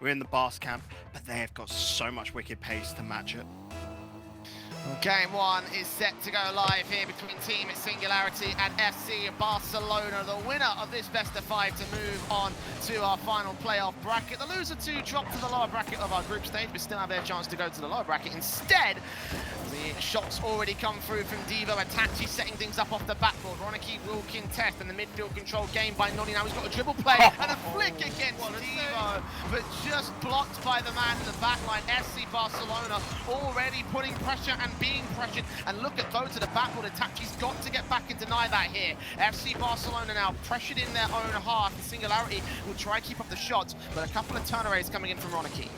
We're in the Bars camp, but they have got so much wicked pace to match it. Game one is set to go live here between Team Singularity and FC Barcelona. The winner of this best of 5 to move on to our final playoff bracket. The loser to drop to the lower bracket of our group stage, but still have their chance to go to the lower bracket. Instead, the shots already come through from Devo. Itachi setting things up off the backboard. Roniki will contest, and the midfield control game by Nolly. Now he's got a dribble play and a flick against Devo, but just blocked by the man in the back line. FC Barcelona already putting pressure and being pressured, and look at those to the backboard. Itachi's got to get back and deny that here. FC Barcelona now pressured in their own half. The Singularity will try to keep up the shots, but a couple of turnaways coming in from Roniki.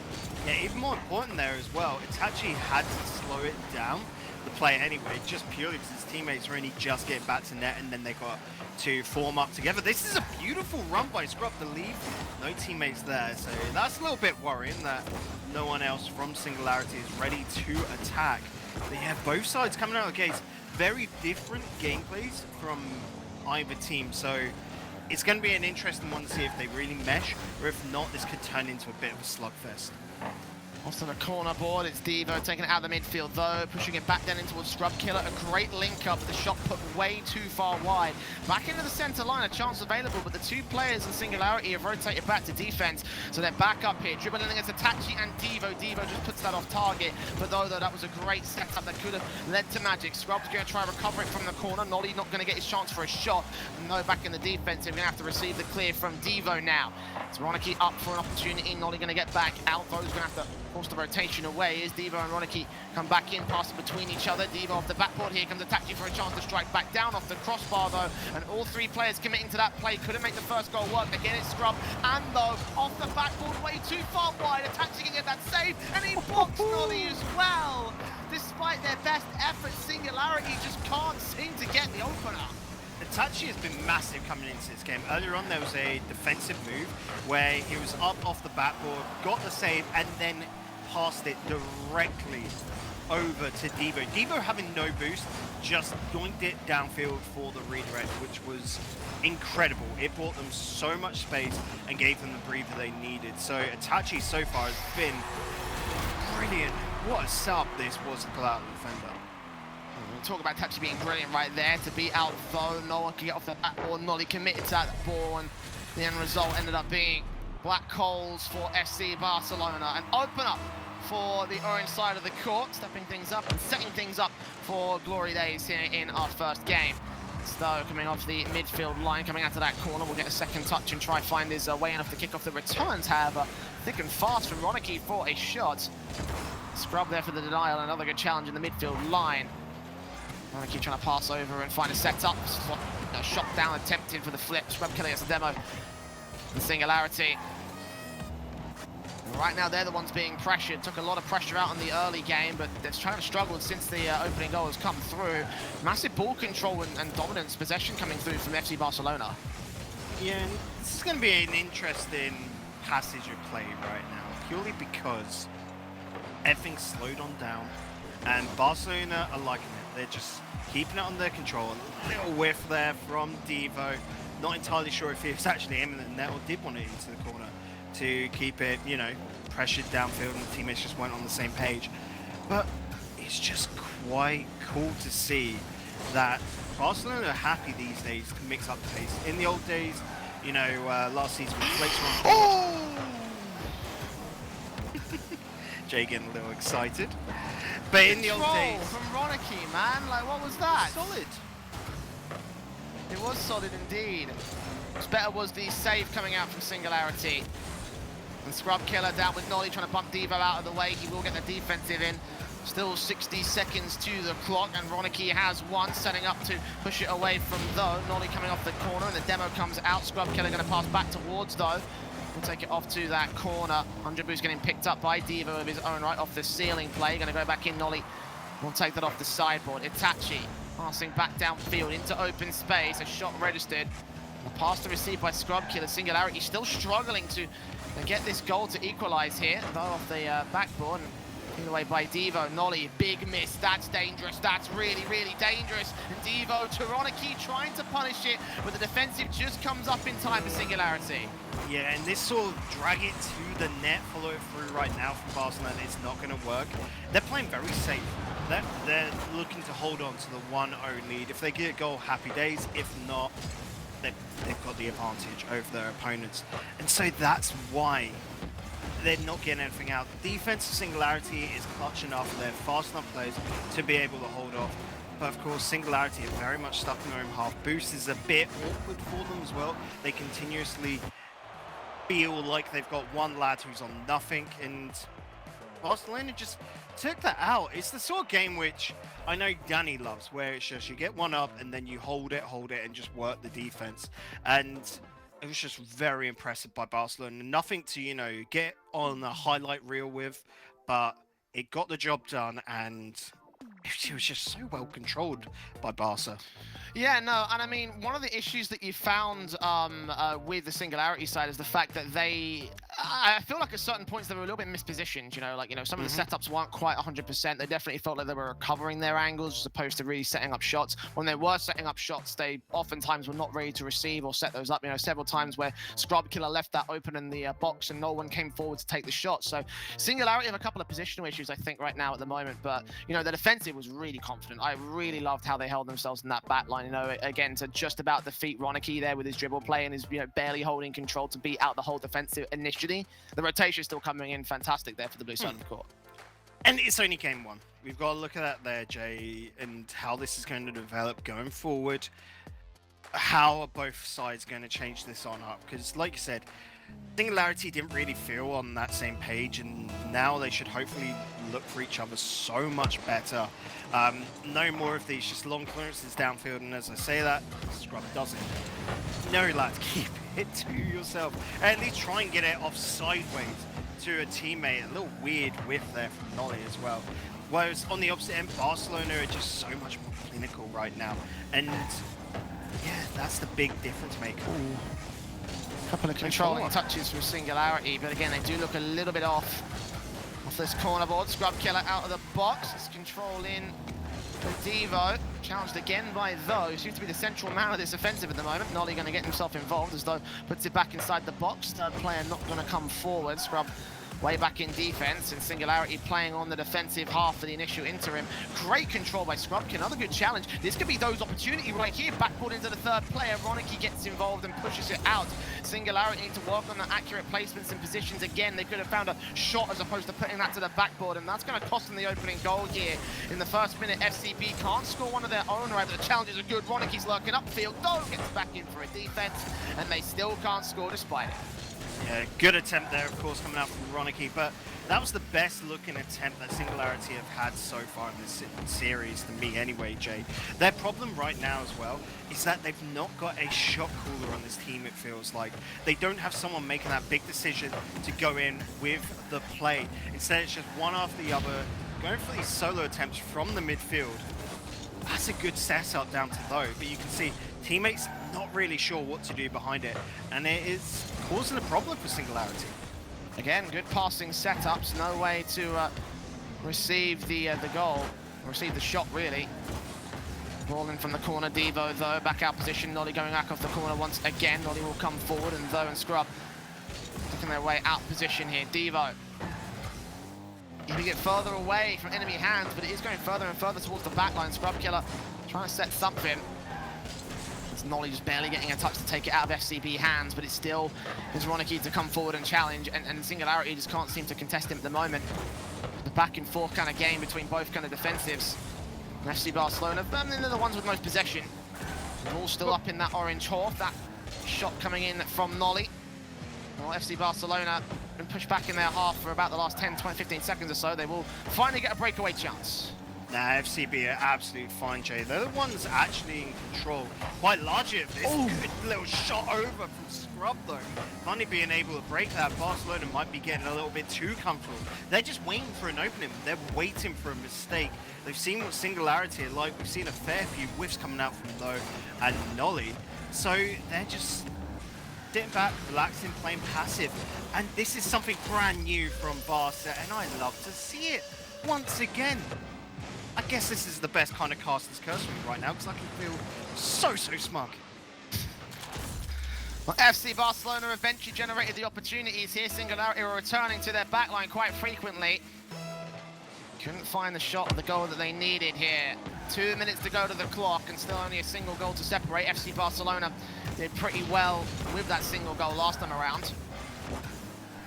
Yeah, even more important there as well, Itachi had to slow it down, the play anyway, just purely because his teammates were only just getting back to net, and then they got to form up together. This is a beautiful run by Scrub to leave no teammates there, so that's a little bit worrying that no one else from Singularity is ready to attack. But yeah, both sides coming out of the gates, very different gameplays from either team, so it's going to be an interesting one to see if they really mesh, or if not, this could turn into a bit of a slugfest. Off to the corner board, it's Devo taking it out of the midfield though, pushing it back down into a Scrub Killer. A great link up, but the shot put way too far wide. Back into the center line, a chance available, but the two players in Singularity have rotated back to defense, so they're back up here. Dribbling against Itachi and Devo. Devo just puts that off target, but though that was a great setup that could have led to magic. Scrub's going to try to recover it from the corner. Nolly not going to get his chance for a shot. No, back in the defense, we're going to have to receive the clear from Devo now. It's Roniki up for an opportunity. Nolly going to get back out. Those going to have to force the rotation away as Devo and Roniki come back in, passing between each other. Devo off the backboard, here comes Itachi for a chance to strike back down off the crossbar though, and all three players committing to that play. Couldn't make the first goal work. Again, it's Scrub, and though, off the backboard, way too far wide. Itachi can get that save, and he blocks Nolly as well. Despite their best efforts, Singularity just can't seem to get the opener. Itachi has been massive coming into this game. Earlier on, there was a defensive move where he was up off the backboard, got the save, and then passed it directly over to Devo. Devo, having no boost, just yoinked it downfield for the redirect, which was incredible. It brought them so much space and gave them the breather they needed. So Itachi so far has been brilliant. What a setup this was to pull out the defender. Talk about Itachi being brilliant right there to be out though. No one can get off the backboard. Nolly committed to that ball, and the end result ended up being black holes for FC Barcelona. An open up for the orange side of the court, stepping things up and setting things up for glory days here in our first game. Stowe coming off the midfield line, coming out to that corner, will get a second touch and try find his way in off the kick off the returns, however, thick and fast from Roniki for a shot. Scrub there for the denial, another good challenge in the midfield line. Roniki trying to pass over and find a setup. A shot down attempted for the flip. Scrub killing us a demo. And Singularity. Right now, they're the ones being pressured. Took a lot of pressure out in the early game, but they've kind of struggled since the opening goal has come through. Massive ball control and dominance, possession coming through from FC Barcelona. Yeah, and this is going to be an interesting passage of play right now, purely because everything's slowed on down, and Barcelona are liking it. They're just keeping it under control. A little whiff there from Devo. Not entirely sure if he was actually aiming at the net or did want it into the corner to keep it, you know, pressured downfield, and the teammates just weren't on the same page. But it's just quite cool to see that Barcelona are happy these days to mix up the pace. In the old days, you know, last season, Flakes were on. Jay getting a little excited. But in the old days, from Roniki, man, like what was that? Solid. It was solid indeed. What's better was the save coming out from Singularity. And Scrub Killer down with Nolly trying to bump Devo out of the way. He will get the defensive in. Still 60 seconds to the clock, and Roniki has one, setting up to push it away from though. Nolly coming off the corner, and the demo comes out. Scrub Killer going to pass back towards though. We'll take it off to that corner. 100 Boost getting picked up by Devo of his own right off the ceiling play. Going to go back in. Nolly will take that off the sideboard. Itachi passing back downfield into open space. A shot registered. A pass to receive by Scrub Killer. Singularity still struggling to get this goal to equalize here. Though off the backboard. Either way by Devo. Nolly, big miss. That's dangerous. That's really, really dangerous. And Devo, Taroniki trying to punish it, but the defensive just comes up in time for Singularity. Yeah, and this sort of drag it to the net, follow it through right now from Barcelona is not going to work. They're playing very safe. They're looking to hold on to the 1-0 lead. If they get a goal, happy days. If not, they've got the advantage over their opponents. And so that's why they're not getting anything out. The defense of Singularity is clutch enough. They're fast enough players to be able to hold off. But of course, Singularity are very much stuck in their own half. Boost is a bit awkward for them as well. They continuously feel like they've got one lad who's on nothing, and Barcelona just took that out. It's the sort of game which I know Danny loves, where it's just you get one up and then you hold it, and just work the defense. And it was just very impressive by Barcelona. Nothing to, you know, get on a highlight reel with, but it got the job done, and it was just so well controlled by Barca. Yeah, no, and I mean, one of the issues that you found with the Singularity side is the fact that I feel like at certain points they were a little bit mispositioned, some of the setups weren't quite 100%. They definitely felt like they were recovering their angles as opposed to really setting up shots. When they were setting up shots, they oftentimes were not ready to receive or set those up. Several times where Scrub Killer left that open in the box and no one came forward to take the shot. So Singularity have a couple of positional issues, I think, right now at the moment, but, the defensive was really confident. I really loved how they held themselves in that back line. Again, to just about defeat Ronicky there with his dribble play and his, barely holding control to beat out the whole defensive initially. The rotation still coming in fantastic there for the blue side of the court. And it's only game one. We've got to look at that there, Jay, and how this is going to develop going forward. How are both sides going to change this on up? Because, like you said, Singularity didn't really feel on that same page, and now they should hopefully look for each other so much better. No more of these just long clearances downfield, and as I say that, Scrub doesn't. No, lads, keep it to yourself. At least try and get it off sideways to a teammate. A little weird whiff there from Nolly as well. Whereas on the opposite end, Barcelona are just so much more clinical right now. And yeah, that's the big difference maker. Ooh. Couple of controlling touches from Singularity, but again, they do look a little bit off this corner board. Scrub Killer out of the box. It's control in for Devo. Challenged again by Though. Seems to be the central man of this offensive at the moment. Nolly going to get himself involved as Though puts it back inside the box. Third player not going to come forward. Scrub way back in defense, and Singularity playing on the defensive half for the initial interim. Great control by Scrubkin, another good challenge. This could be those opportunity right here. Backboard into the third player. Ronicky gets involved and pushes it out. Singularity need to work on the accurate placements and positions again. They could have found a shot as opposed to putting that to the backboard, and that's going to cost them the opening goal here. In the first minute, FCB can't score one of their own, right, but the challenges are good. Ronicky's lurking upfield. Though gets back in for a defense, and they still can't score despite it. Yeah, good attempt there, of course, coming out from Ronicky, but that was the best looking attempt that Singularity have had so far in this series, to me anyway, Jay. Their problem right now as well is that they've not got a shot caller on this team, it feels like. They don't have someone making that big decision to go in with the play. Instead, it's just one after the other, going for these solo attempts from the midfield. That's a good setup down to Though, but you can see teammates not really sure what to do behind it, and it is causing a problem for Singularity. Again, good passing setups, no way to receive the goal, receive the shot really. Ball in from the corner, Devo Though, back out position, Nolly going back off the corner once again. Nolly will come forward, and Though and Scrub taking their way out position here. Devo. Going to get further away from enemy hands, but it is going further and further towards the back line. Scrub Killer trying to set something. It's Nolly just barely getting a touch to take it out of FCB hands, but it still is Ronicky to come forward and challenge, and Singularity just can't seem to contest him at the moment. The back and forth kind of game between both kind of defensives. And FC Barcelona, they're the ones with most possession. Ball still up in that orange half. That shot coming in from Nolly. Well, FC Barcelona been pushed back in their half for about the last 10, 20, 15 seconds or so. They will finally get a breakaway chance. Nah, FCB are absolutely fine, Jay. They're the ones actually in control quite largely of this. Ooh. Good little shot over from Scrub, though. Finally being able to break that. Barcelona might be getting a little bit too comfortable. They're just waiting for an opening. They're waiting for a mistake. They've seen what Singularity are like. We've seen a fair few whiffs coming out from Though and Nolly. So they're just sitting back, relaxing, playing passive. And this is something brand new from Barca, and I love to see it once again. I guess this is the best kind of caster's curse for me right now, because I can feel so smug. Well, FC Barcelona eventually generated the opportunities here. Singularity were returning to their backline quite frequently. Couldn't find the shot or the goal that they needed here. 2 minutes to go to the clock and still only a single goal to separate. FC Barcelona did pretty well with that single goal last time around.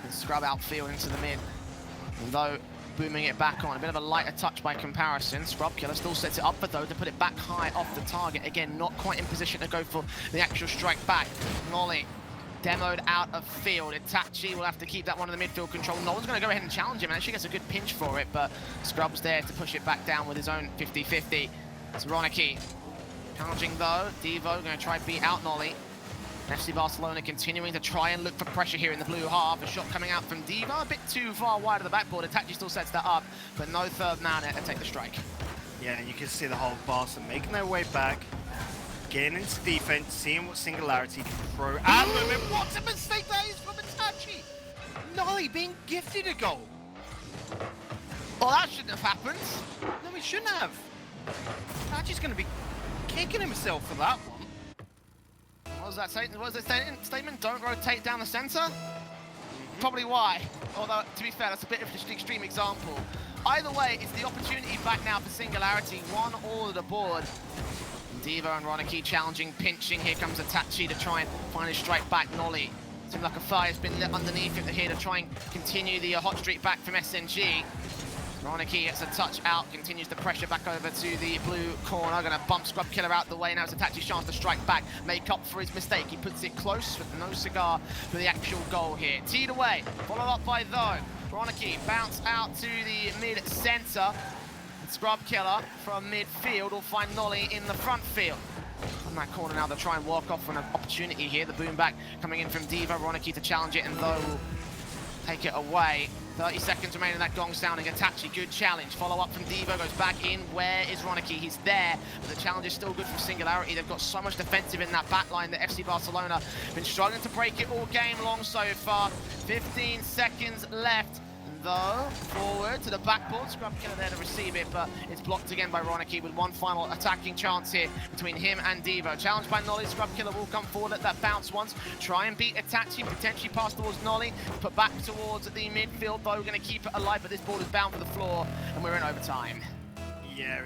And scrub outfield into the mid. Though booming it back on. A bit of a lighter touch by comparison. Scrub Killer still sets it up for though to put it back high off the target. Again, not quite in position to go for the actual strike back. Nolly demoed out of field. Itachi will have to keep that one in the midfield control. No one's going to go ahead and challenge him, and actually gets a good pinch for it, but Scrub's there to push it back down with his own 50-50. It's Ronicky challenging though. Devo going to try beat out Nolly. FC Barcelona continuing to try and look for pressure here in the blue half. A shot coming out from Devo, a bit too far wide of the backboard. Itachi still sets that up, but no third man to take the strike. Yeah, and you can see the whole Barca making their way back, getting into defense, seeing what Singularity can throw at them, and what a mistake that is from Itachi! Nolly being gifted a goal. Well, that shouldn't have happened. No, he shouldn't have. Itachi's going to be kicking himself for that one. What was that statement? What was the statement? Don't rotate down the centre? Probably why. Although, to be fair, that's a bit of an extreme example. Either way, it's the opportunity back now for Singularity. 1-all at the board. Devo and Ronicky challenging, pinching. Here comes Itachi to try and find his strike back. Nolly. Seems like a fire's been lit underneath him here to try and continue the hot streak back from SNG. Ronicky gets a touch out, continues the pressure back over to the blue corner. Gonna bump Scrub Killer out the way. Now it's Itachi's chance to strike back, make up for his mistake. He puts it close with no cigar for the actual goal here. Teed away, followed up by though. Ronicky bounce out to the mid-centre. Scrub Killer from midfield will find Nolly in the front field. On that corner now, they'll try and walk off for an opportunity here. The boom back coming in from Devo. Ronicky to challenge it, and though will take it away. 30 seconds remaining, that gong sounding. Itachi, good challenge. Follow up from Devo, goes back in. Where is Ronicky? He's there, but the challenge is still good from Singularity. They've got so much defensive in that back line that FC Barcelona been struggling to break it all game long so far. 15 seconds left. Though, forward to the backboard. Scrub Killer there to receive it, but it's blocked again by Ronicky with one final attacking chance here between him and Devo. Challenged by Nolly, Scrub Killer will come forward, let that bounce once, try and beat Itachi, potentially pass towards Nolly, put back towards the midfield, though, going to keep it alive, but this ball is bound for the floor, and we're in overtime. Yeah,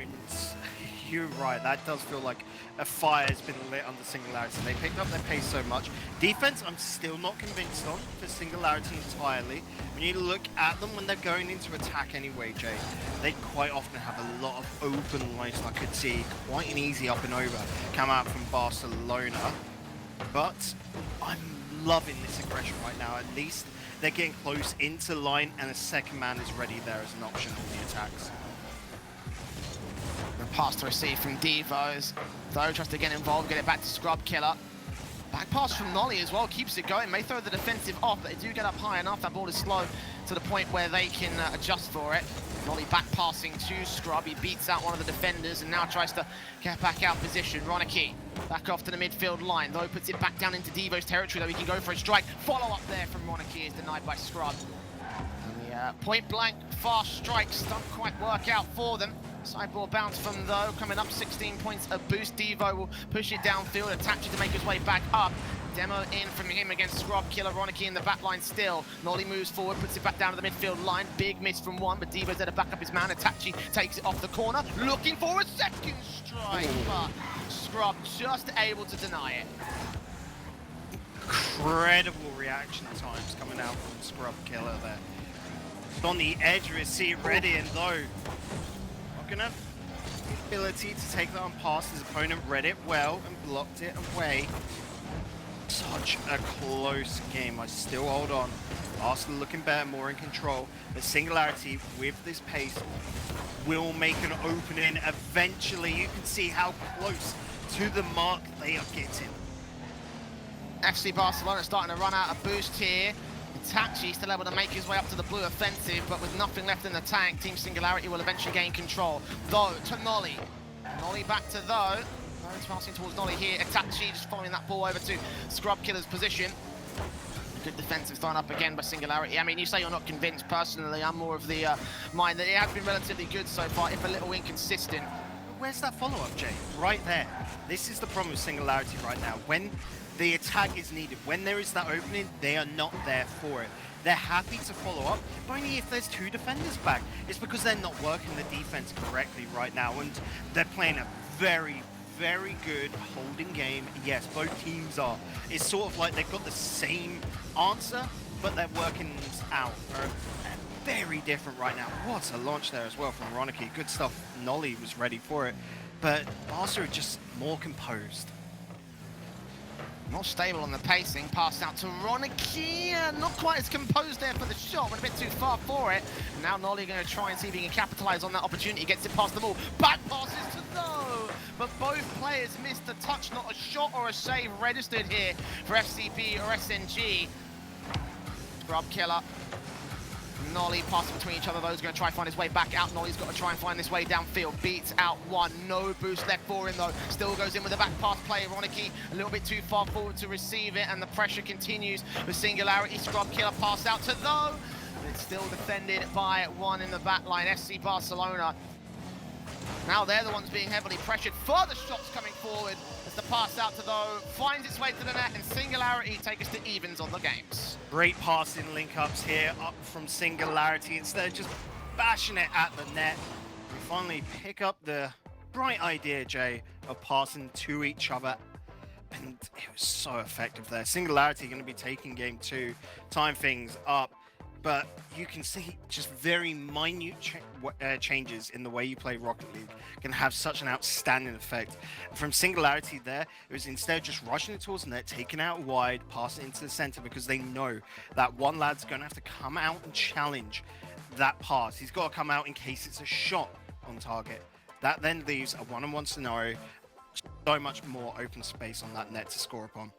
you're right, that does feel like a fire has been lit under Singularity. They picked up their pace so much. Defense, I'm still not convinced on for Singularity entirely. When you look at them when they're going into attack anyway, Jay, they quite often have a lot of open lines. I could see quite an easy up and over come out from Barcelona. But I'm loving this aggression right now. At least they're getting close into line, and a second man is ready there as an option on the attacks. The pass to receive from Devo. Though tries to get involved, get it back to Scrub Killer. Back pass from Nolly as well, keeps it going. May throw the defensive off, but they do get up high enough. That ball is slow to the point where they can adjust for it. Nolly back passing to Scrub. He beats out one of the defenders and now tries to get back out position. Ronicky back off to the midfield line, though puts it back down into Devo's territory, though he can go for a strike. Follow up there from Ronicky is denied by Scrub. And the point blank fast strikes don't quite work out for them. Sideboard bounce from though, coming up 16 points a boost. Devo will push it downfield, attach it to make his way back up. Demo in from him against Scrub Killer. Ronicky in the back line still. Nolly moves forward, puts it back down to the midfield line. Big miss from one, but Devo's there to back up his man. Itachi takes it off the corner, looking for a second strike, but Scrub just able to deny it. Incredible reaction times coming out from Scrub Killer there. On the edge of his seat, ready, and though gonna have the ability to take that on past his opponent, read it well and blocked it away. Such a close game. I still hold on. Arsenal looking better, more in control, but Singularity with this pace will make an opening eventually. You can see how close to the mark they are getting. FC Barcelona starting to run out of boost here. Itachi still able to make his way up to the blue offensive, but with nothing left in the tank, Team Singularity will eventually gain control. Though to Nolly. Nolly back to though. It's passing towards Nolly here. Itachi just following that ball over to Scrub Killer's position. Good defensive thrown up again by Singularity. I mean, you say you're not convinced. Personally, I'm more of the mind that it has been relatively good so far, if a little inconsistent. Where's that follow-up, Jay? Right there. This is the problem with Singularity right now. When the attack is needed, when there is that opening, they are not there for it. They're happy to follow up, but only if there's two defenders back. It's because they're not working the defense correctly right now, and they're playing a very, very good holding game. Yes, both teams are. It's sort of like they've got the same answer, but they're working out. Very different right now. What a launch there as well from Ronicky. Good stuff. Nolly was ready for it, but Barca are just more composed. More stable on the pacing, passed out to Ronicky. Not quite as composed there for the shot, went a bit too far for it. And now Nolly going to try and see if he can capitalize on that opportunity. Gets it past the ball. Back passes to No! But both players missed a touch, not a shot or a save registered here for FCB or SNG. Scrub Killer. Nolly passing between each other. Those going to try and find his way back out. Nolly's got to try and find this way downfield. Beats out one. No boost left for him though. Still goes in with the back pass play. Ronicky a little bit too far forward to receive it, and the pressure continues with Singularity. Scrub Killer pass out to Though. It's still defended by one in the back line. SC Barcelona. Now they're the ones being heavily pressured. Further shots coming forward as the pass out to Though finds its way to the net, and Singularity take us to evens on the games. Great passing link-ups here up from Singularity. Instead of just bashing it at the net, we finally pick up the bright idea, Jay, of passing to each other. And it was so effective there. Singularity going to be taking game 2, time things up. But you can see just very minute changes in the way you play Rocket League can have such an outstanding effect. From Singularity there, it was instead of just rushing it towards the net, taking out wide, passing into the center, because they know that one lad's going to have to come out and challenge that pass. He's got to come out in case it's a shot on target. That then leaves a one-on-one scenario, so much more open space on that net to score upon.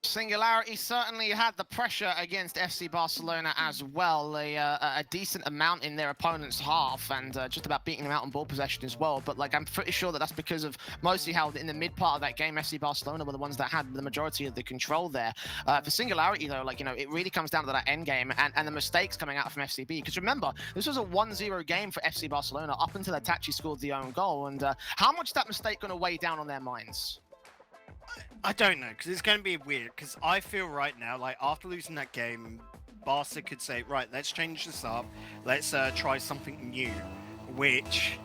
Singularity certainly had the pressure against FC Barcelona as well. A decent amount in their opponent's half, and just about beating them out on ball possession as well. But like, I'm pretty sure that that's because of mostly how in the mid part of that game, FC Barcelona were the ones that had the majority of the control there. For Singularity though, like, you know, it really comes down to that end game and the mistakes coming out from FCB. Because remember, this was a 1-0 game for FC Barcelona up until Itachi scored the own goal. And how much that mistake going to weigh down on their minds? I don't know, because it's going to be weird, because I feel right now, like, after losing that game, Barca could say, right, let's change this up, let's try something new, which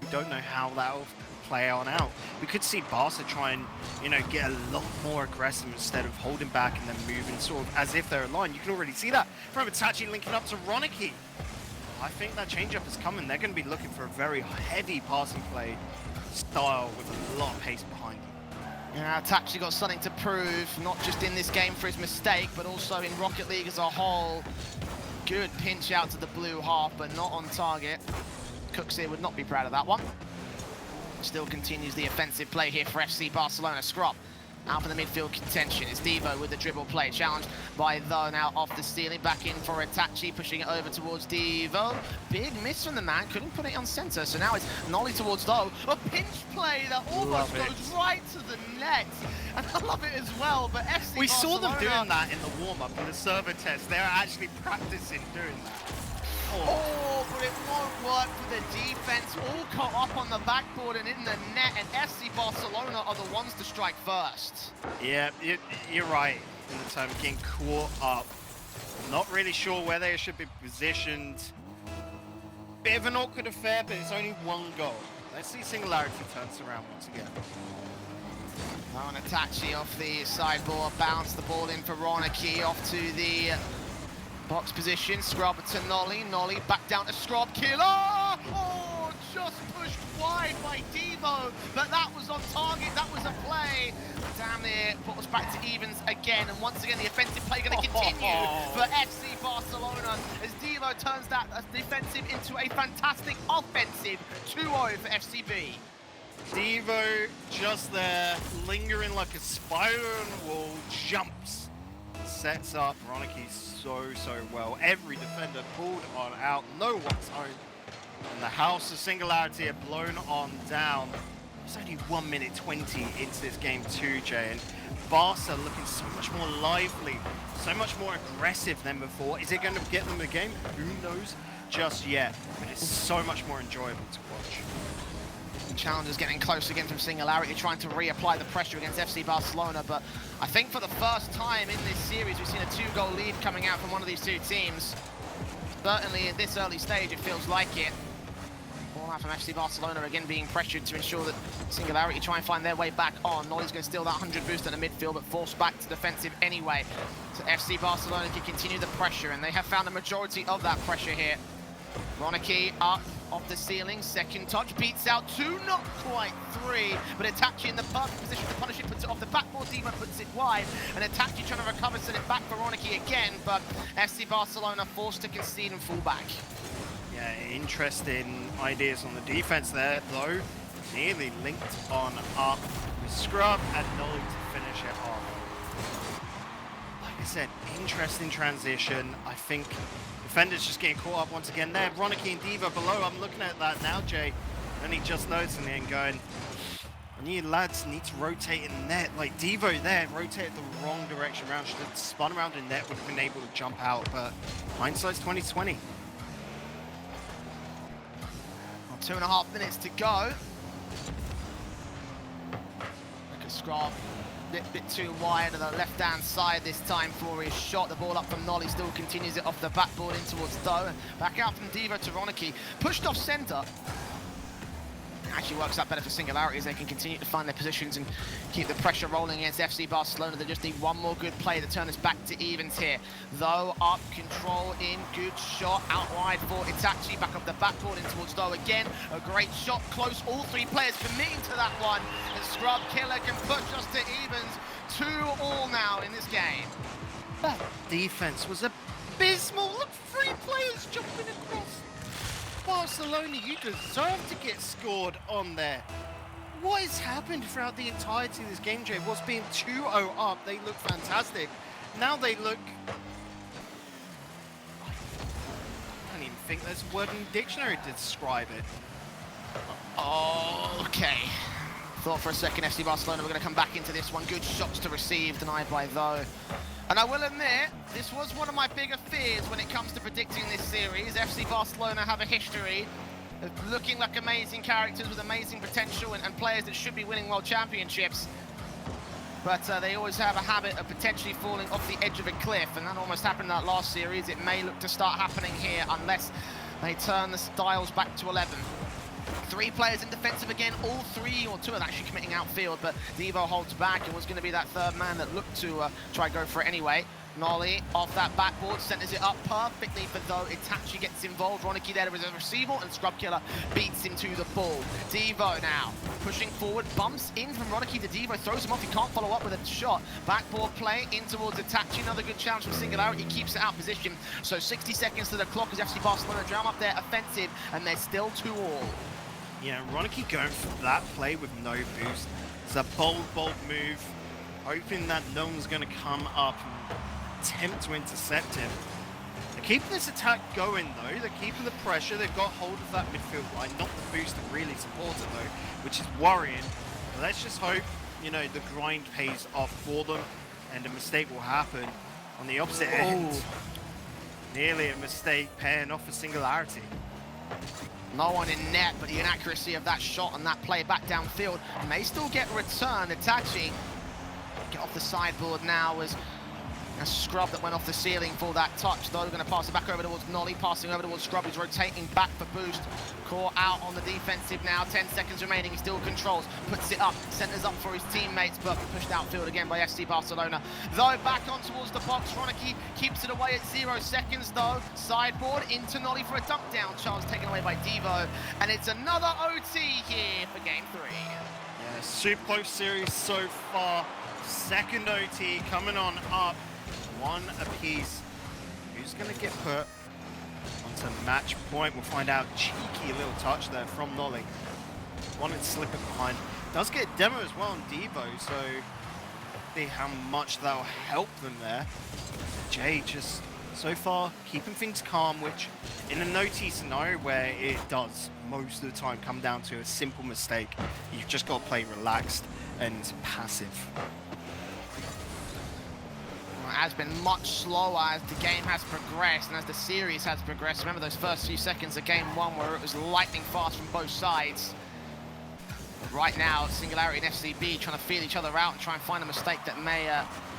we don't know how that'll play on out. We could see Barca try and, you know, get a lot more aggressive instead of holding back and then moving sort of as if they're aligned. You can already see that from Itachi linking up to Ronicky. I think that change-up is coming. They're going to be looking for a very heavy passing play style with a lot of pace behind them. Yeah, Itachi got something to prove, not just in this game for his mistake, but also in Rocket League as a whole. Good pinch out to the blue half, but not on target. Cooks here would not be proud of that one. Still continues the offensive play here for FC Barcelona. Scrub out for the midfield contention. It's Devo with the dribble play. Challenged by Though now off the ceiling. Back in for Itachi, pushing it over towards Devo. Big miss from the man, couldn't put it on center. So now it's Nolly towards Though. A pinch play that almost goes right to the net. And I love it as well, but FC We Barcelona... saw them doing that in the warm-up, in the server test. They're actually practicing doing that. Oh, but it won't work for the defense. All caught up on the backboard and in the net, and FC Barcelona are the ones to strike first. Yeah, you're right in the term of getting caught up. Not really sure where they should be positioned. Bit of an awkward affair, but it's only one goal. Let's see Singularity turns around once again. Now an Itachi off the sideboard, bounce the ball in for Ronicky, off to the box position. Scrub to Nolly. Nolly back down to Scrub Killer. Oh, just pushed wide by Devo, but that was on target. That was a play. Damn near put us back to evens again, and once again the offensive play going to continue for FC Barcelona as Devo turns that defensive into a fantastic offensive 2-0 for FCB. Devo just there, lingering like a spider on the wall, jumps, sets up Ronicky so well. Every defender pulled on out, no one's home. And the house of Singularity are blown on down. It's only 1 minute 20 into this game too, Jay. And Barca looking so much more lively, so much more aggressive than before. Is it going to get them the game? Who knows just yet. But it's so much more enjoyable to watch. The challengers getting close again from Singularity, trying to reapply the pressure against FC Barcelona. But I think for the first time in this series, we've seen a 2-goal lead coming out from one of these two teams. Certainly at this early stage, it feels like it. Ball out from FC Barcelona again being pressured to ensure that Singularity try and find their way back on. Nolly's going to steal that 100 boost in the midfield, but forced back to defensive anyway. So FC Barcelona can continue the pressure, and they have found the majority of that pressure here. Ronicky up off the ceiling, second touch, beats out 2, not quite 3, but Itachi in the perfect position to punish it, puts it off the backboard, Dima puts it wide, and Itachi trying to recover, send it back for Ronicky again, but FC Barcelona forced to concede and fall back. Yeah, interesting ideas on the defense there, though. Nearly linked on up with Scrub and Nolly to finish it off. Like I said, interesting transition. I think defenders just getting caught up once again there. Ronicky and Diva below. I'm looking at that now, Jay. Only just noticing it and going, you lads need to rotate in net. Like Devo there rotated the wrong direction around. Should have spun around in net, would have been able to jump out, but hindsight's 2020. 2.5 minutes to go. Look at Scrub, bit too wide to the left-hand side this time for his shot. The ball up from Nolly, still continues it off the backboard in towards Dyer. Back out from Devo to Ronicky, pushed off centre. Actually works out better for Singularity as they can continue to find their positions and keep the pressure rolling against FC Barcelona. They just need one more good play to turn us back to evens here. Though up, control in, good shot out wide for Itachi, back up the backboard in towards Though again. A great shot, close, all three players committing to that one. And Scrub Killer can push us to evens. 2-2 now in this game. That defense was abysmal. Look, 3 players jumping across. Barcelona, you deserve to get scored on there. What has happened throughout the entirety of this game, Jay? What's being 2-0 up, they look fantastic. Now they look... I don't even think there's a word in the dictionary to describe it. Okay. Thought for a second FC Barcelona were going to come back into this one. Good shots to receive, denied by Though. And I will admit, this was one of my bigger fears when it comes to predicting this series. FC Barcelona have a history of looking like amazing characters with amazing potential and players that should be winning world championships. But they always have a habit of potentially falling off the edge of a cliff, and that almost happened in that last series. It may look to start happening here unless they turn the dials back to 11. 3 players in defensive again, all 3 or 2 are actually committing outfield, but Devo holds back and was going to be that third man that looked to try go for it anyway. Nolly off that backboard, centers it up perfectly for Though. Itachi gets involved, Ronicky there as a receiver, and Scrub Killer beats him to the ball. Devo now pushing forward, bumps in from Ronicky to Devo, throws him off, he can't follow up with a shot. Backboard play in towards Itachi, another good challenge from Singularity, keeps it out position. So 60 seconds to the clock as FC Barcelona drum up their offensive, and they're still 2-2. Yeah, Ronicky going for that play with no boost. It's a bold move, hoping that no one's going to come up and attempt to intercept him. They're keeping this attack going though, they're keeping the pressure, they've got hold of that midfield line, not the boost that really supports it though, which is worrying. But let's just hope, you know, the grind pays off for them and a mistake will happen on the opposite end. Nearly a mistake paying off for Singularity. No one in net, but the inaccuracy of that shot and that play back downfield may still get returned. Itachi get off the sideboard now as a Scrub that went off the ceiling for that touch. Though going to pass it back over towards Nolly, passing over towards Scrub, who's rotating back for boost. Caught out on the defensive now, 10 seconds remaining, he still controls, puts it up, centers up for his teammates, but pushed outfield again by FC Barcelona. Though back on towards the box, Ronicky keeps it away at 0 seconds though. Sideboard into Nolly for a dunk down, chance taken away by Devo, and it's another OT here for game 3. Yeah, super close series so far. Second OT coming on up. 1 apiece. Who's going to get put onto match point? We'll find out. Cheeky little touch there from Nolly. Wanted to slip it behind. Does get demo as well on Devo, so see how much that'll help them there. Jay just so far keeping things calm, which in a no-T scenario where it does most of the time come down to a simple mistake, you've just got to play relaxed and passive. It has been much slower as the game has progressed and as the series has progressed. Remember those first few seconds of game one where it was lightning fast from both sides. But right now, Singularity and FCB trying to feel each other out and try and find a mistake that may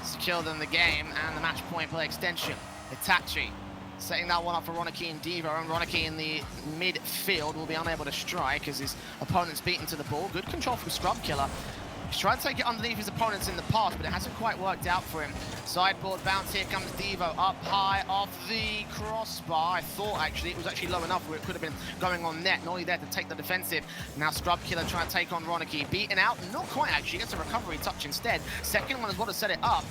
secure them the game and the match point play extension. Itachi setting that one up for Ronicky and Devo, and Ronicky in the midfield will be unable to strike as his opponent's beaten to the ball. Good control from Scrubkiller. He's tried to take it underneath his opponents in the past, but it hasn't quite worked out for him. Sideboard bounce, here comes Devo, up high off the crossbar. I thought actually it was actually low enough where it could have been going on net. Nolly there to take the defensive. Now Scrubkiller trying to take on Ronicky. Beaten out, not quite actually, gets a recovery touch instead. Second one as well to set it up.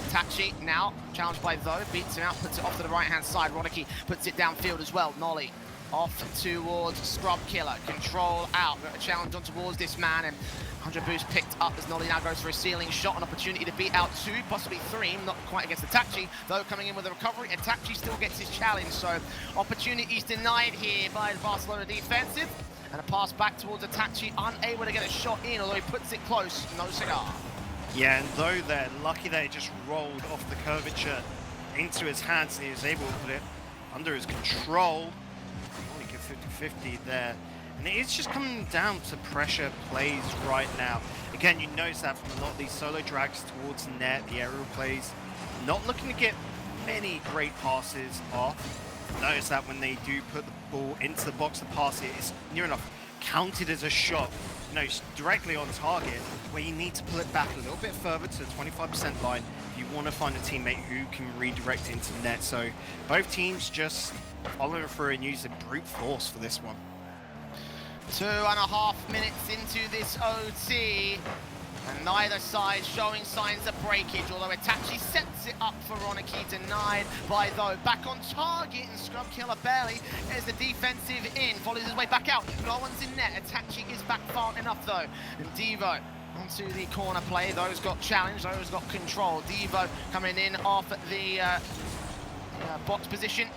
Tachi now challenged by Tho, beats him out, puts it off to the right-hand side. Ronicky puts it downfield as well. Nolly off towards Scrubkiller. Control out. Got a challenge on towards this man, and 100 boost picked up as Nolly now goes for a ceiling shot. An opportunity to beat out 2, possibly 3. Not quite against Itachi, though coming in with a recovery. Itachi still gets his challenge, so opportunities denied here by the Barcelona defensive. And a pass back towards Itachi, unable to get a shot in, although he puts it close. No cigar. Yeah, and though they're lucky that it just rolled off the curvature into his hands and he was able to put it under his control. Only get 50-50 there. And it is just coming down to pressure plays right now. Again, you notice that from a lot of these solo drags towards the net, the aerial plays, not looking to get many great passes off. Notice that when they do put the ball into the box to pass it, it's near enough counted as a shot. You know, directly on target, where you need to pull it back a little bit further to the 25% line if you want to find a teammate who can redirect into net. So both teams just following through and using brute force for this one. 2.5 minutes into this OT, and neither side showing signs of breakage, although Itachi sets it up for Ronicky, denied by Tho. Back on target, and Scrubkiller barely as the defensive in, follows his way back out. No one's in net. Itachi is back far enough though, and Devo onto the corner play. Those got challenged, those got control. Devo coming in off the box position.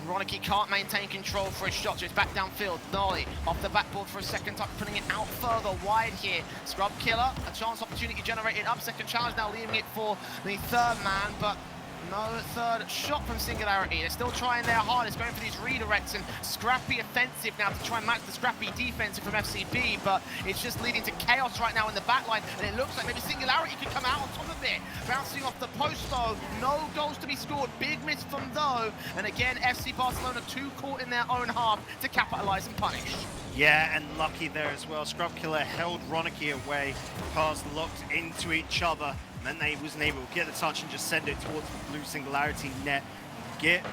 Ronicky can't maintain control for a shot, so it's back downfield. Nolly off the backboard for a second touch, putting it out further wide here. Scrubkiller, a chance opportunity generated up. Second challenge now, leaving it for the third man, but no third shot from Singularity. They're still trying their hardest, going for these redirects and scrappy offensive now to try and match the scrappy defensive from FCB, but it's just leading to chaos right now in the backline, and it looks like maybe Singularity could come out on top of it. Bouncing off the post though, no goals to be scored. Big miss from Tho, and again, FC Barcelona 2 caught in their own half to capitalize and punish. Yeah, and lucky there as well. Scrubkiller held Ronicky away, pass locked into each other, and then they wasn't able to get the touch and just send it towards the blue Singularity net. Get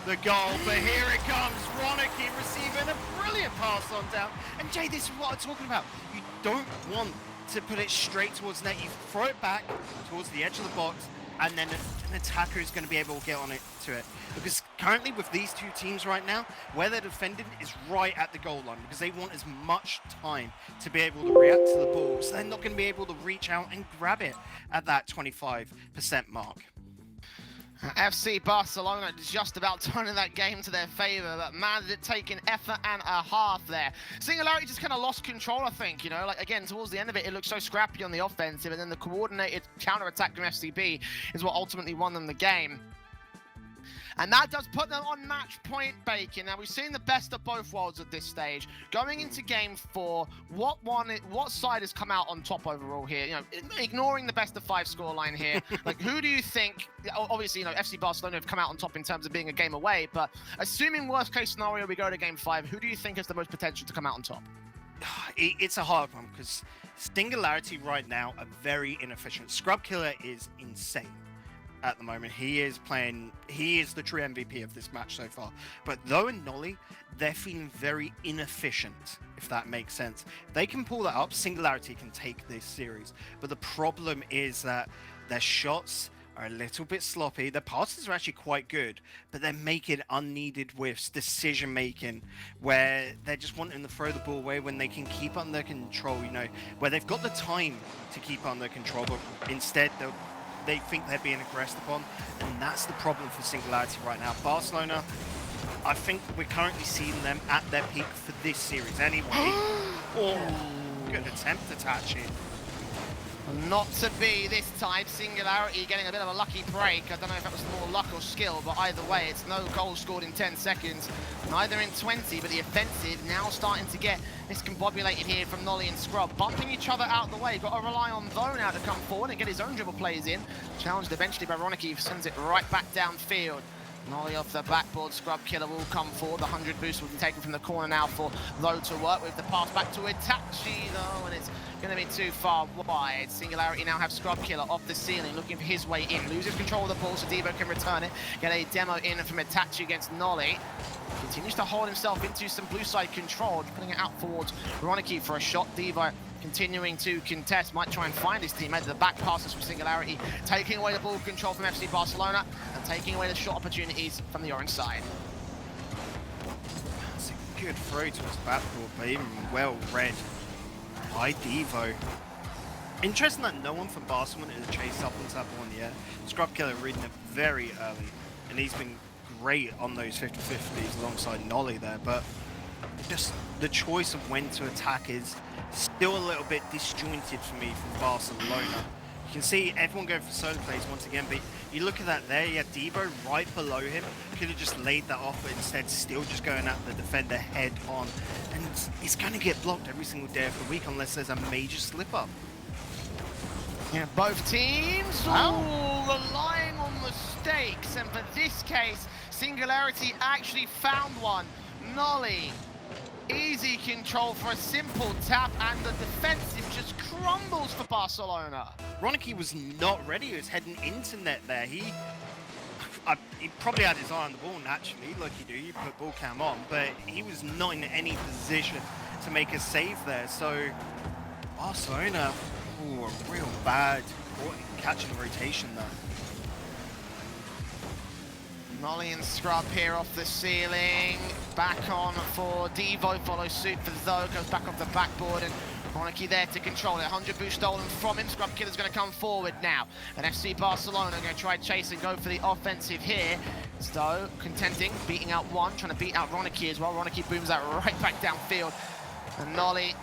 the goal, but here it comes. Ronicky receiving a brilliant pass on down. And Jay, this is what I'm talking about. You don't want to put it straight towards net. You throw it back towards the edge of the box, and then an attacker is going to be able to get on it to it. Because currently with these two teams right now, where they're defending is right at the goal line, because they want as much time to be able to react to the ball, so they're not going to be able to reach out and grab it at that 25% mark. FC Barcelona just about turning that game to their favour, but man, did it take an effort and a half there. Singularity just kind of lost control, I think, you know, like again, towards the end of it, it looked so scrappy on the offensive, and then the coordinated counter-attack from FCB is what ultimately won them the game. And that does put them on match point bacon. Now, we've seen the best of both worlds at this stage. Going into game 4, what side has come out on top overall here? You know, ignoring the best of 5 scoreline here, like who do you think, obviously, you know, FC Barcelona have come out on top in terms of being a game away, but assuming worst case scenario, we go to game 5, who do you think has the most potential to come out on top? It's a hard one, because Singularity right now are very inefficient. Scrubkiller is insane at the moment. He is the true MVP of this match so far. But Tho and Nolly, they're feeling very inefficient, if that makes sense. They can pull that up, Singularity can take this series. But the problem is that their shots are a little bit sloppy. Their passes are actually quite good, but they're making unneeded whiffs, decision making, where they're just wanting to throw the ball away when they can keep under control, you know, where they've got the time to keep under control, but instead they'll they think they're being aggressed upon, and that's the problem for Singularity right now. Barcelona, I think we're currently seeing them at their peak for this series anyway. Oh, good attempt to touch it. Not to be this time. Singularity getting a bit of a lucky break. I don't know if that was more luck or skill, but either way, it's no goal scored in 10 seconds. Neither in 20, but the offensive now starting to get discombobulated here from Nolly and Scrub. Bumping each other out the way. Got to rely on Tho now to come forward and get his own dribble plays in. Challenged eventually by Ronicky, sends it right back downfield. Nolly off the backboard, Scrub Killer will come forward. The 100 boost will be taken from the corner now for Tho to work with. The pass back to Itachi though, and it's going to be too far wide. Singularity now have Scrub Killer off the ceiling, looking for his way in. Loses control of the ball, so Devo can return it. Get a demo in from Itachi against Nolly. Continues to hold himself into some blue side control, putting it out towards Ronicky for a shot. Devo continuing to contest, might try and find his teammate. The back passes from Singularity, taking away the ball control from FC Barcelona and taking away the shot opportunities from the orange side. That's a good throw to his backboard, but even well read by Devo. Interesting that no one from Barcelona is chased up on that ball in the air. Scrub Killer reading it very early, and he's been great on those 50-50s alongside Nolly there, but just the choice of when to attack is still a little bit disjointed for me from Barcelona. You can see everyone going for solo plays once again, but you look at that there, you had Devo right below him, could have just laid that off, but instead still just going at the defender head on, and it's going to get blocked every single day of the week unless there's a major slip up. Yeah, both teams relying on mistakes, and for this case, Singularity actually found one. Nolly, easy control for a simple tap, and the defensive just crumbles for Barcelona. Ronicky was not ready, he was heading into net there. He probably had his eye on the ball naturally, like you do, you put ball cam on, but he was not in any position to make a save there. So Barcelona, ooh, a real bad catching the rotation there. Nolly and Scrub here off the ceiling. Back on for Devo, follows suit for Tho, goes back off the backboard, and Ronicky there to control it. 100 boost stolen from him. Scrub Killer's going to come forward now. And FC Barcelona going to try chase and go for the offensive here. Tho contenting, beating out one, trying to beat out Ronicky as well. Ronicky booms that right back downfield. And Nolly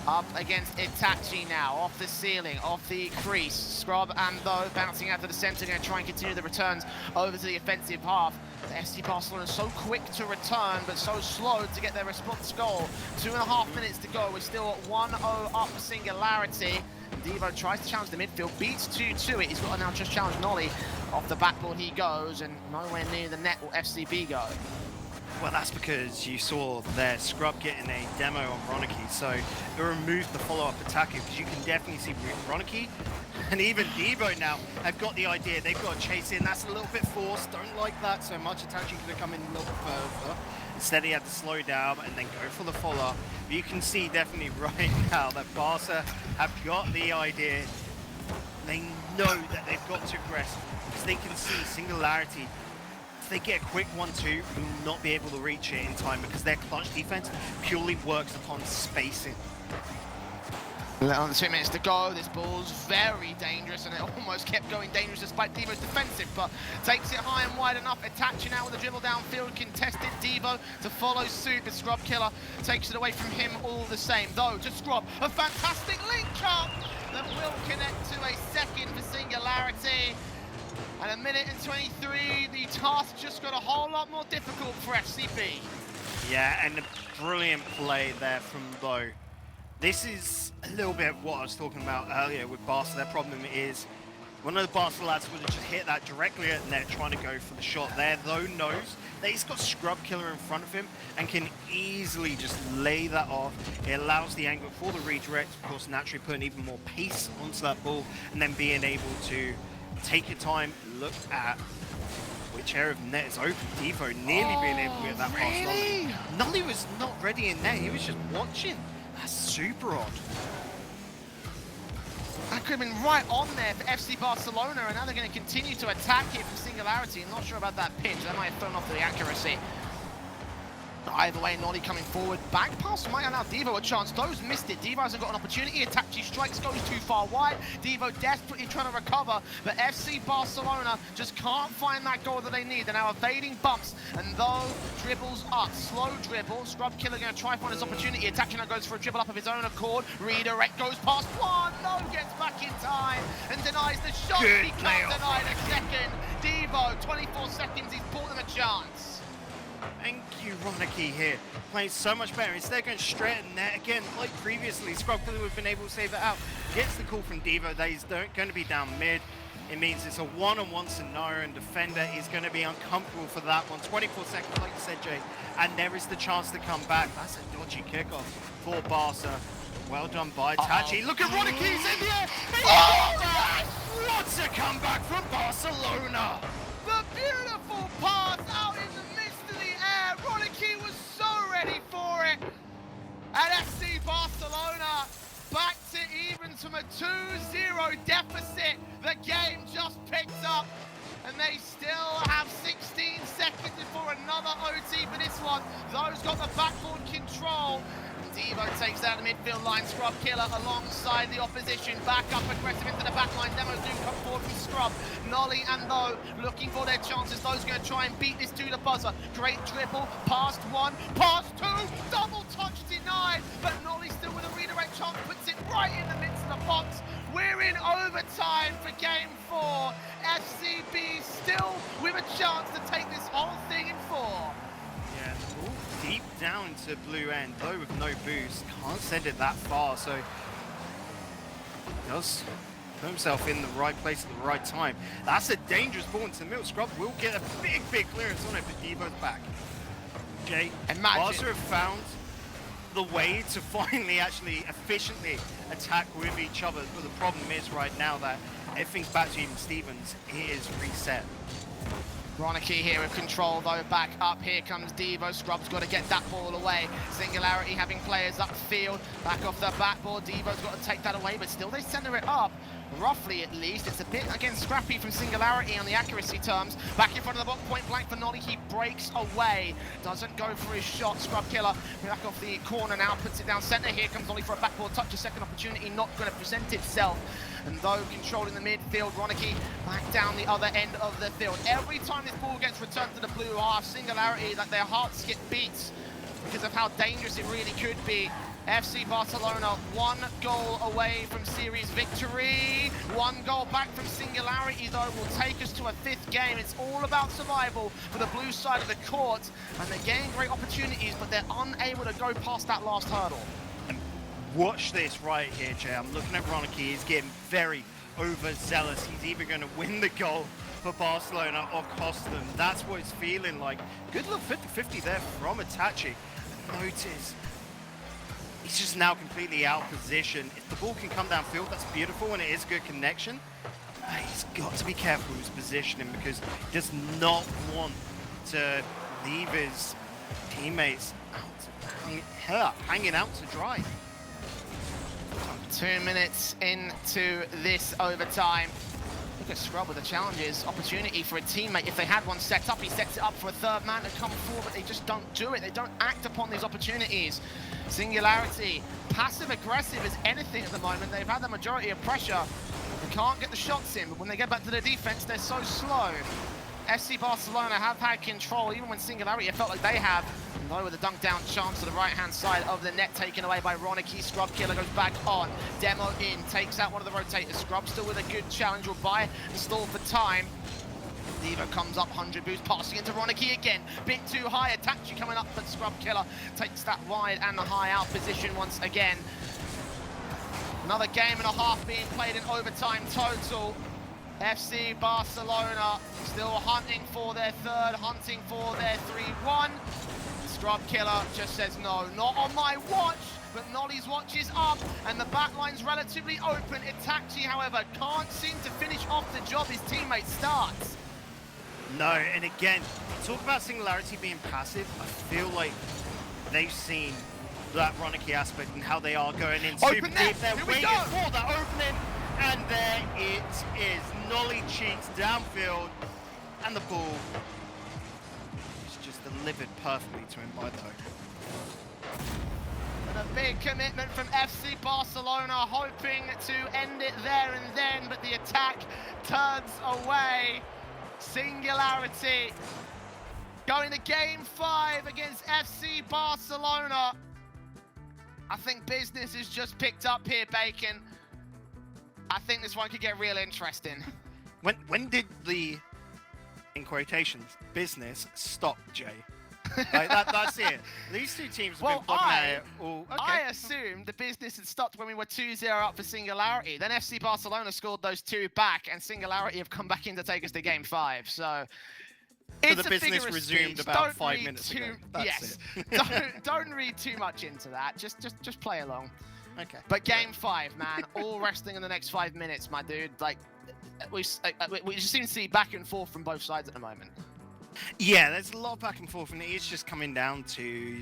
up against Itachi now, off the ceiling, off the crease. Scrub and Tho bouncing out to the center, going to try and continue the returns over to the offensive half. The FC Barcelona so quick to return, but so slow to get their response goal. 2.5 minutes to go. We're still at 1-0 up for Singularity. Devo tries to challenge the midfield, beats 2 to it. He's got to now just challenge Nolly. Off the backboard he goes, and nowhere near the net will FCB go. Well, that's because you saw their Scrub getting a demo on Ronicky, so it removed the follow-up attacker, because you can definitely see Ronicky and even Devo now have got the idea. They've got to chase in. That's a little bit forced. Don't like that so much. Itachi could have come in a little bit further. Instead, he had to slow down and then go for the follow-up. But you can see definitely right now that Barca have got the idea. They know that they've got to aggress, because they can see Singularity. If they get a quick 1-2, will not be able to reach it in time, because their clutch defense purely works upon spacing. On 2 minutes to go, this ball's very dangerous, and it almost kept going dangerous despite Devo's defensive, but takes it high and wide enough. Itachi now with a dribble downfield, contested Devo to follow suit, but Scrub Killer takes it away from him all the same. Though to Scrub, a fantastic link up that will connect to a second for Singularity. And 1 minute and 23, the task just got a whole lot more difficult for FCB. Yeah, and a brilliant play there from Tho. This is a little bit of what I was talking about earlier with Barca. Their problem is one of the Barca lads would have just hit that directly at net, trying to go for the shot there. Tho knows that he's got Scrub Killer in front of him and can easily just lay that off. It allows the angle for the redirect, of course, naturally putting even more pace onto that ball, and then being able to take your time, look at which area of net is open. Devo nearly being able to get that really? past Nolly. Nolly was not ready in net, he was just watching. That's super odd. That could have been right on there for FC Barcelona, and now they're going to continue to attack here from Singularity. I'm not sure about that pinch, that might have thrown off the accuracy. Either way, Nolly coming forward. Back pass might allow Devo a chance. Those missed it. Devo hasn't got an opportunity. Itachi strikes, goes too far wide. Devo desperately trying to recover, but FC Barcelona just can't find that goal that they need. They're now evading bumps, and though dribbles up, slow dribble. Scrub Killer going to try find his opportunity. Itachi now goes for a dribble up of his own accord. Redirect goes past one. No, gets back in time and denies the shot. Good He can't playoff. deny it a second. Devo, 24 seconds. He's bought them a chance. Thank you, Ronicky here. Playing so much better. Instead of going straight at net again, like previously, Scrub Killer would have been able to save it out. Gets the call from Devo that he's going to be down mid. It means it's a one-on-one scenario, and defender is going to be uncomfortable for that one. 24 seconds, like you said, Jay, and there is the chance to come back. That's a dodgy kickoff for Barca. Well done by Tachi. Look at Ronicky, he's in the air. What's a comeback from Barcelona? The beautiful pass out in the midst of the air. Ronicky was so ready for it. And FC Barcelona back to even from a 2-0 deficit. The game just picked up, and they still have 16 seconds before another OT for this one. Those got the backboard control. Devo takes down the midfield line. Scrub Killer alongside the opposition. Back up aggressive into the back line. Demos do come forward from Scrub. Nolly and Though looking for their chances. Those going to try and beat this to the buzzer. Great dribble. Past one. Past two. Double touch denied. But Nolly still with a redirect chance. Puts it right in the midst of the box. We're in overtime for game 4. FCB still with a chance to take this whole thing in 4. Yeah, deep down to blue end, though with no boost, can't send it that far, so does put himself in the right place at the right time. That's a dangerous ball into the middle. Scrub will get a big clearance on it, but Devo's back. Jay, Barca have found the way to finally actually efficiently attack with each other, but the problem is right now that everything's back to even Stevens. It is reset. Ronicky here with control, though, back up. Here comes Devo. Scrub's got to get that ball away. Singularity having players upfield. Back off the backboard. Devo's got to take that away, but still they center it up. Roughly, at least. It's a bit, again, scrappy from Singularity on the accuracy terms. Back in front of the box, point blank for Nolly. He breaks away. Doesn't go for his shot. Scrub Killer back off the corner now. Puts it down center. Here comes Nolly for a backboard touch. A second opportunity not going to present itself. And though controlling the midfield, Ronicky back down the other end of the field. Every time this ball gets returned to the blue half, Singularity, like their hearts skip beats because of how dangerous it really could be. FC Barcelona 1 goal away from series victory. 1 goal back from Singularity, though, will take us to a 5th game. It's all about survival for the blue side of the court, and they're getting great opportunities, but they're unable to go past that last hurdle. Watch this right here, Jay. I'm looking at Ronicky. He's getting very overzealous. He's either going to win the goal for Barcelona or cost them. That's what it's feeling like. Good little 50-50 there from Itachi. Notice, he's just now completely out of position. If the ball can come downfield, that's beautiful, and it is a good connection. He's got to be careful with his positioning because he does not want to leave his teammates out, hanging out to dry. 2 minutes into this overtime. Look at Scrub with the challenges. Opportunity for a teammate. If they had one set up, he sets it up for a third man to come forward, but they just don't do it. They don't act upon these opportunities. Singularity, passive-aggressive as anything at the moment. They've had the majority of pressure. They can't get the shots in, but when they get back to their defense, they're so slow. FC Barcelona have had control, even when Singularity it felt like they have. And though with a dunk down chance to the right-hand side of the net, taken away by Ronicky. Scrub Killer goes back on. Demo in, takes out one of the rotators. Scrub still with a good challenge, will buy and stall for time. Devo comes up, 100 boost, passing into Ronicky again. Bit too high, Itachi coming up, but Scrub Killer takes that wide and the high out position once again. Another game and a half being played in overtime total. FC Barcelona still hunting for their third, hunting for their 3-1. Scrub Killer just says no, not on my watch, but Nolly's watch is up and the back line's relatively open. Itachi, however, can't seem to finish off the job his teammate starts. No, and again, talk about Singularity being passive. I feel like they've seen that Ronicky aspect and how they are going in super deep. They're waiting for that opening. And there it is. Nolly cheats downfield, and the ball is just a delivered perfectly to him by though. And a big commitment from FC Barcelona, hoping to end it there and then, but the attack turns away. Singularity going to game 5 against FC Barcelona. I think business has just picked up here, Bacon. I think this one could get real interesting. When did the, in quotations, business stop, Jay? Like that's it. These two teams have been plugging at it all. Okay. I assumed the business had stopped when we were 2-0 up for Singularity. Then FC Barcelona scored those 2 back, and Singularity have come back in to take us to game 5. So it's the business resumed about 5 minutes ago. That's it. don't read too much into that. Just play along. Okay. But game 5, man, all resting in the next 5 minutes, my dude. Like we just seem to see back and forth from both sides at the moment. Yeah, there's a lot of back and forth, and it is just coming down to,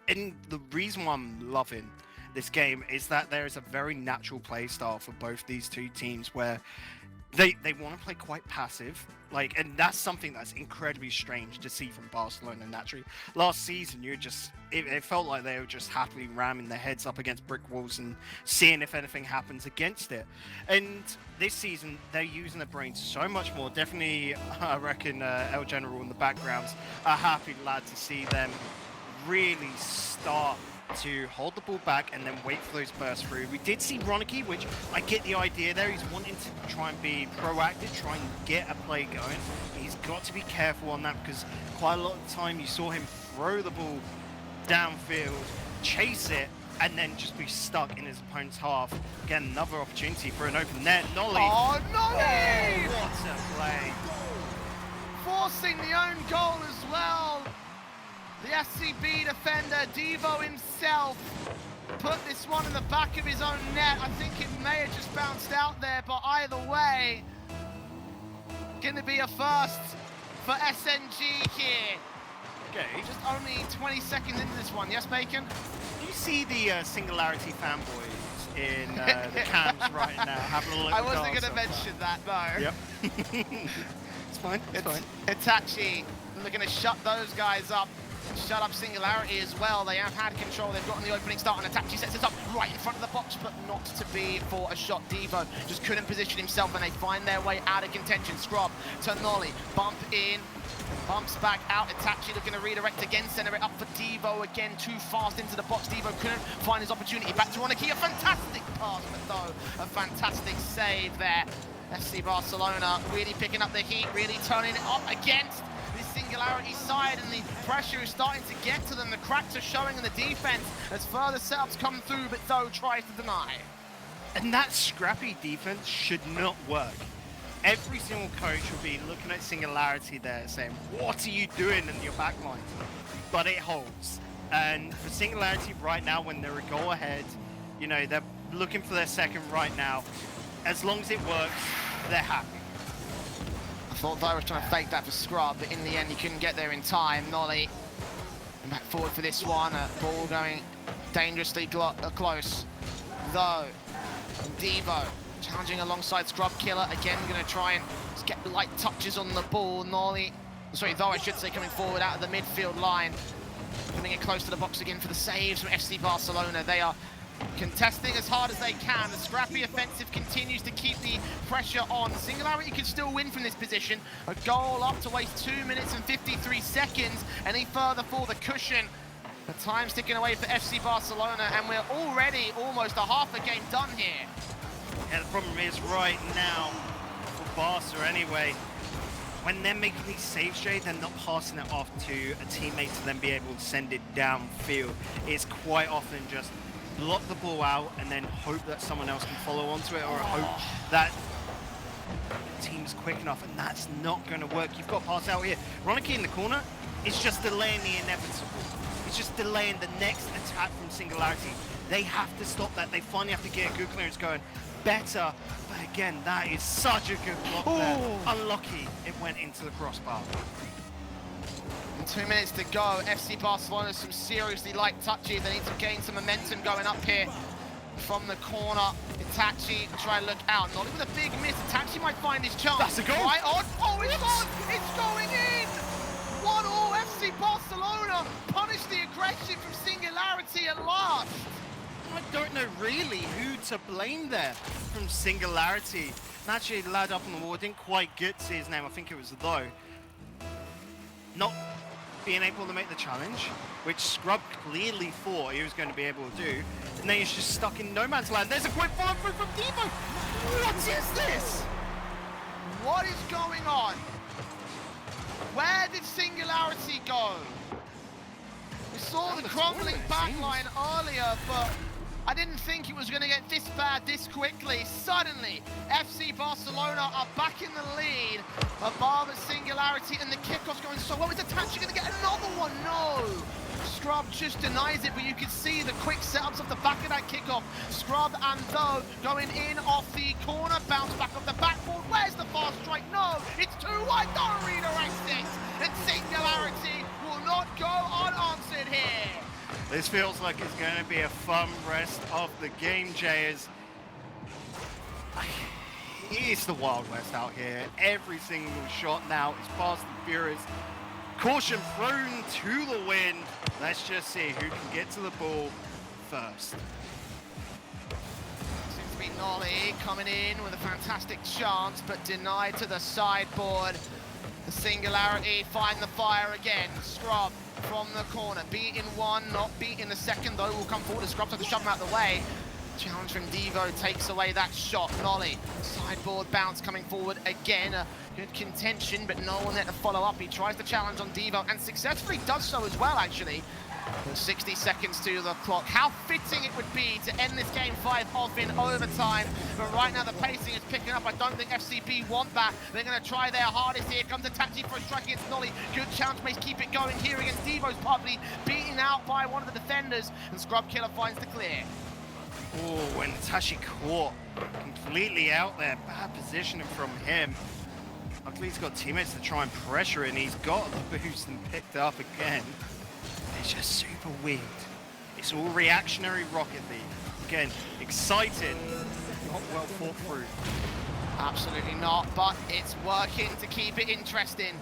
and the reason why I'm loving this game is that there is a very natural play style for both these two teams where they want to play quite passive, like, and that's something that's incredibly strange to see from Barcelona naturally. Last season, it felt like they were just happily ramming their heads up against brick walls and seeing if anything happens against it. And this season, they're using their brains so much more. Definitely, I reckon El General in the background's a happy lad to see them really start to hold the ball back and then wait for those bursts through. We did see Ronicky, which I get the idea there. He's wanting to try and be proactive, try and get a play going. He's got to be careful on that because quite a lot of the time you saw him throw the ball downfield, chase it, and then just be stuck in his opponent's half. Again, another opportunity for an open net. Nolly. Oh, Nolly! Oh, what a play. Forcing the own goal as well. The SCB defender, Devo himself, put this one in the back of his own net. I think it may have just bounced out there, but either way, gonna be a first for SNG here. Okay. Just only 20 seconds into this one, yes, Bacon? Do you see the Singularity fanboys in the cams right now having a look? I wasn't gonna mention that, no. Yep. It's fine, it's fine. Itachi looking to shut those guys up. Shut up Singularity as well. They have had control. They've gotten the opening start, and Itachi sets it up right in front of the box, but not to be for a shot. Devo just couldn't position himself, and they find their way out of contention. Scrub to Nolly, bump in, bumps back out. Itachi looking to redirect again, center it up for Devo again. Too fast into the box. Devo couldn't find his opportunity. Back to Ronicky, a fantastic pass, but though a fantastic save there. FC Barcelona really picking up the heat, really turning it up against Singularity side, and the pressure is starting to get to them. The cracks are showing in the defense as further setups come through, but Though tries to deny. And that scrappy defense should not work. Every single coach will be looking at Singularity there saying, what are you doing in your back line? But it holds. And for Singularity right now, when they're a goal ahead, you know, they're looking for their second right now. As long as it works, they're happy. I thought Dyer was trying to fake that for Scrub, but in the end he couldn't get there in time. Nolly back forward for this one. Ball going dangerously close. Though, Devo challenging alongside Scrub Killer. Again, going to try and just get light touches on the ball. Nolly, sorry, Though I should say, coming forward out of the midfield line. Putting it close to the box again for the saves from FC Barcelona. They are contesting as hard as they can. The scrappy offensive continues to keep the pressure on. Singularity could still win from this position. A goal up to waste 2 minutes and 53 seconds. Any further for the cushion. The time's ticking away for FC Barcelona, and we're already almost a half a game done here. Yeah, the problem is right now, for Barca anyway, when they're making these saves, Jay, they're not passing it off to a teammate to then be able to send it downfield. It's quite often just block the ball out and then hope that someone else can follow onto it, or hope that the team's quick enough, and that's not going to work. You've got pass out here. Ronicky in the corner is just delaying the inevitable. It's just delaying the next attack from Singularity. They have to stop that. They finally have to get a good clearance going. Better, but again, that is such a good block there. Unlucky it went into the crossbar. 2 minutes to go. FC Barcelona, some seriously light touches. They need to gain some momentum going up here from the corner. Itachi try to look out. Not with a big miss. Itachi might find his chance. That's a goal. Right on. Oh, it's on. It's going in. 1-1 FC Barcelona. crushed. I don't know really who to blame there from Singularity. Naturally, the lad up on the wall didn't quite get to see his name. I think it was Though. Not being able to make the challenge, which Scrub clearly thought he was going to be able to do. And then he's just stuck in no man's land. There's a quick follow through from Devo. What is this? What is going on? Where did Singularity go? We saw the crumbling backline earlier, but I didn't think it was going to get this bad this quickly. Suddenly, FC Barcelona are back in the lead above Singularity, and the kickoff's going so well. Is Itachi going to get another one? No! Scrub just denies it, but you can see the quick setups off the back of that kickoff. Scrub and Though going in off the corner, bounce back off the backboard. Where's the fast strike? No! It's too wide. Don't redirect it! And Singularity will not go unanswered here. This feels like it's going to be a fun rest of the game, Jay. It's the Wild West out here. Every single shot now is fast and furious. Caution thrown to the wind. Let's just see who can get to the ball first. Seems to be Nolly coming in with a fantastic chance, but denied to the sideboard. The Singularity find the fire again. Scrub from the corner, beat in one, not beat in the second, though will come forward as Scrub's have to shove him out of the way. Challenge from Devo takes away that shot. Nolly, sideboard bounce coming forward again. Good contention, but no one there to follow up. He tries the challenge on Devo and successfully does so as well, actually. With 60 seconds to the clock. How fitting it would be to end this game 5 off in overtime. But right now the pacing is picking up. I don't think FCB want that. They're going to try their hardest here. Comes Itachi for a strike against Nolly. Good challenge, may keep it going here against Devo's partly beaten out by one of the defenders. And Scrub Killer finds the clear. Oh, and Itachi caught completely out there. Bad positioning from him. Luckily he's got teammates to try and pressure it, and he's got the boost and picked up again. It's just super weird. It's all reactionary Rocket League. Again, excited, not well thought through. Absolutely not, but it's working to keep it interesting.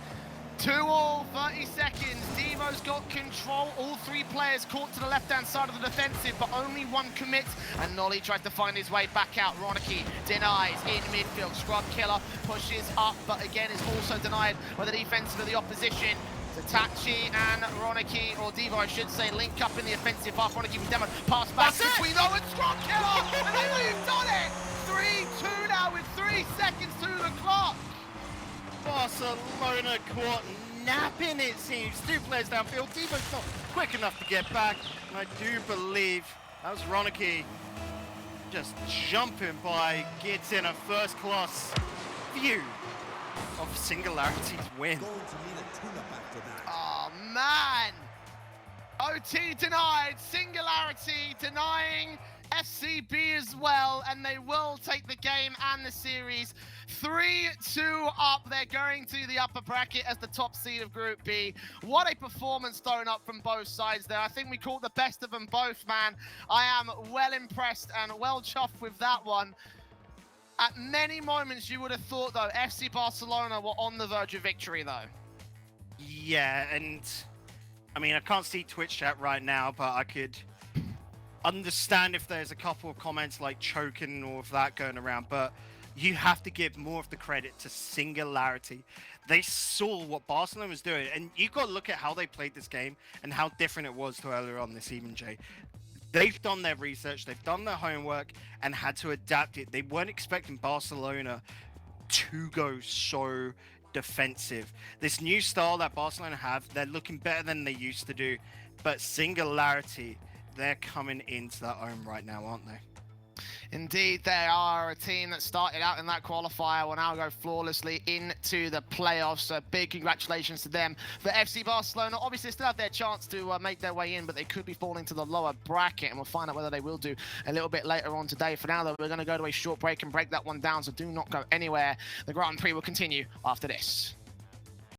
2-all, 30 seconds. Devo's got control. All three players caught to the left-hand side of the defensive, but only one commits. And Nolly tries to find his way back out. Ronicky denies in midfield. Scrub Killer pushes up, but again is also denied by the defensive of the opposition. Itachi and Ronicky, or Devo I should say, link up in the offensive half. Ronicky with Demo, pass back between Though and Scrub Killer, and they've done it! 3-2 now with 3 seconds to the clock. Barcelona caught napping, it seems. 2 players downfield. Devo's not quick enough to get back, and I do believe that was Ronicky just jumping by, gets in a first-class view of Singularity's win. Oh man! OT denied, Singularity denying FCB as well, and they will take the game and the series 3-2 up. They're going to the upper bracket as the top seed of Group B. What a performance thrown up from both sides there. I think we caught the best of them both, man. I am well impressed and well chuffed with that one. At many moments you would have thought, though, FC Barcelona were on the verge of victory, though. Yeah, and I mean, I can't see Twitch chat right now, but I could understand if there's a couple of comments like choking and all of that going around, but you have to give more of the credit to Singularity. They saw what Barcelona was doing, and you've got to look at how they played this game and how different it was to earlier on this evening, Jay. They've done their research, they've done their homework, and had to adapt it. They weren't expecting Barcelona to go so defensive. This new style that Barcelona have, they're looking better than they used to do, but Singularity, they're coming into their own right now, aren't they? Indeed, they are a team that started out in that qualifier will now go flawlessly into the playoffs. So big congratulations to them. For FC Barcelona, obviously still have their chance to make their way in, but they could be falling to the lower bracket, and we'll find out whether they will do a little bit later on today. For now, though, we're going to go to a short break and break that one down, so do not go anywhere. The Grand Prix will continue after this.